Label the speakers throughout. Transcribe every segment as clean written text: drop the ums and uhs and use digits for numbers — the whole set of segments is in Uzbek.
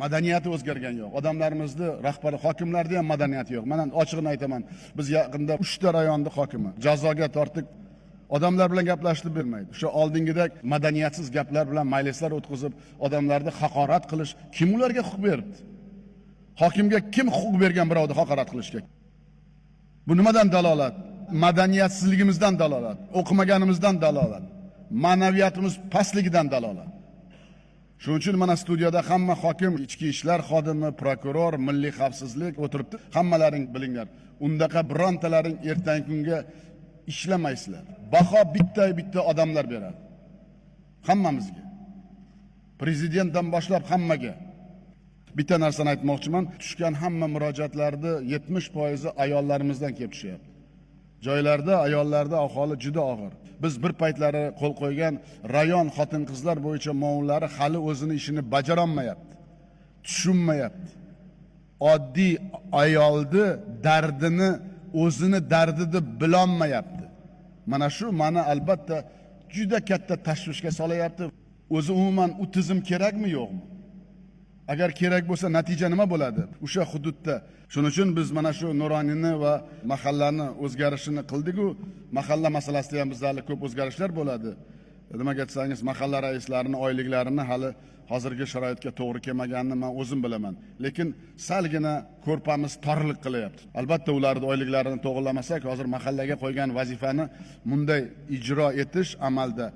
Speaker 1: Madaniyati o'zgargan yo'q. Odamlarimizni rahbari, hokimlarda ham madaniyati yo'q. Mana ochig'ini aytaman. Biz yaqinda 3 ta rayonni hokimi jazoga tortib odamlar bilan gaplashib bermaydi. O'sha oldingidek madaniyatsiz gaplar bilan majlislar o'tkazib, odamlarni haqorat qilish kim ularga huquq berdi? Hokimga kim huquq bergan birovni haqorat qilishga? Bu nimadan dalolat? Madaniyatsizligimizdan dalolat, o'qimaganimizdan dalolat, ma'naviyatimiz pastligidan dalolat. Shuning uchun mana studiyada hamma hokim, ichki ishlar xodimi, prokuror, milliy xavfsizlik o'tiribdi. Hammalaring bilinglar. Undaqa birontalaring ertangi kunga ishlamaysizlar. Baho bitta odamlar beradi. Hammamizga. Prezidentdan boshlab hammaga. Bitta narsani aytmoqchiman. Tushgan hamma murojaatlarni 70% ayollarimizdan kelib tushyapti. Joylarda ayollarda ahvoli juda og'ir. Biz bir paytlari qo'l qo'ygan rayon xotin-qizlar bo'yicha muomalalari hali o'zini ishini bajara olmayapti. Tushunmayapti. Oddiy ayolni dardini, o'zini dardini bilolmayapti. Mana shu meni albatta juda katta tashvishga solayapti. O'zi umuman u tizim kerakmi, yo'qmi? Agar kerak bo'lsa natija nima bo'ladi? O'sha hududda. Shuning uchun biz mana shu Nuroniyni va mahallani o'zgarishini qildik-ku, mahalla masalasida ham bizda ko'p o'zgarishlar bo'ladi. Nimaga desangiz, mahalla raislarining oyliklarini hali hozirgi sharoitga to'g'ri kelmaganini men o'zim bilaman. Lekin salgina ko'rpamiz torlik qilyapti. Albatta ularning oyliklarini to'g'rilamasak, hozir mahallaga qo'ygan vazifani bunday ijro etish amalda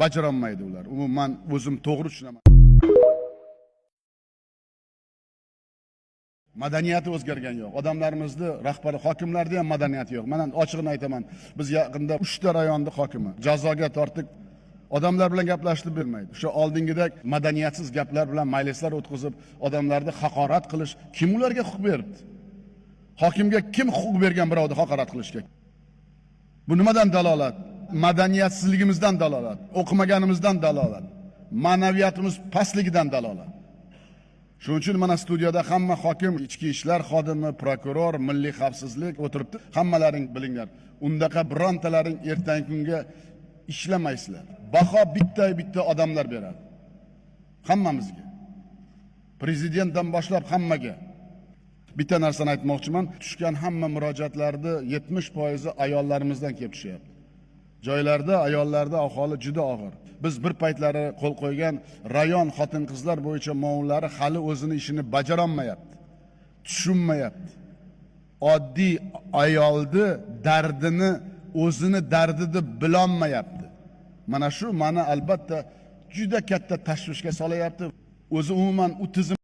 Speaker 1: bajara olmaydi ular. Umuman o'zim to'g'ri tushunaman. Madaniyati o'zgargan yo'q. Odamlarimizni rahbari, hokimlarda ham madaniyati yo'q. Mana ochig'ini aytaman. Biz yaqinda 3 ta rayonni hokimi jazoga tortib odamlar bilan gaplashib bermaydi. O'sha oldingidek madaniyatsiz gaplar bilan majlislar o'tkazib, odamlarni haqorat qilish kim ularga huquq berdi? Hokimga kim huquq bergan birovni haqorat qilishga? Bu nimadan dalolat? Madaniyatsizligimizdan dalolat, o'qimaganimizdan dalolat, ma'naviyatimiz pastligidan dalolat. Shuning uchun mana studiyada hamma hokim, ichki ishlar xodimi, prokuror, milliy xavfsizlik o'tiribdi. Hammalaring bilinglar. Undaqa birontalaring ertangi kunga ishlamaysizlar. Baho bitta odamlar beradi. Hammamizga. Prezidentdan boshlab hammaga. Bitta narsani aytmoqchiman. Tushgan hamma murojaatlarni 70% ayollarimizdan kelib tushyapti. Joylarda ayollarda ahvoli juda og'ir. Biz bir paytlari qo'l qo'ygan rayon xotin-qizlar bo'yicha muomalalari hali o'zini ishini bajara olmayapti. Tushunmayapti. Oddiy ayolni dardini, o'zini dardini bilolmayapti. Mana shu meni albatta juda katta tashvishga solayapti. O'zi umuman u tizim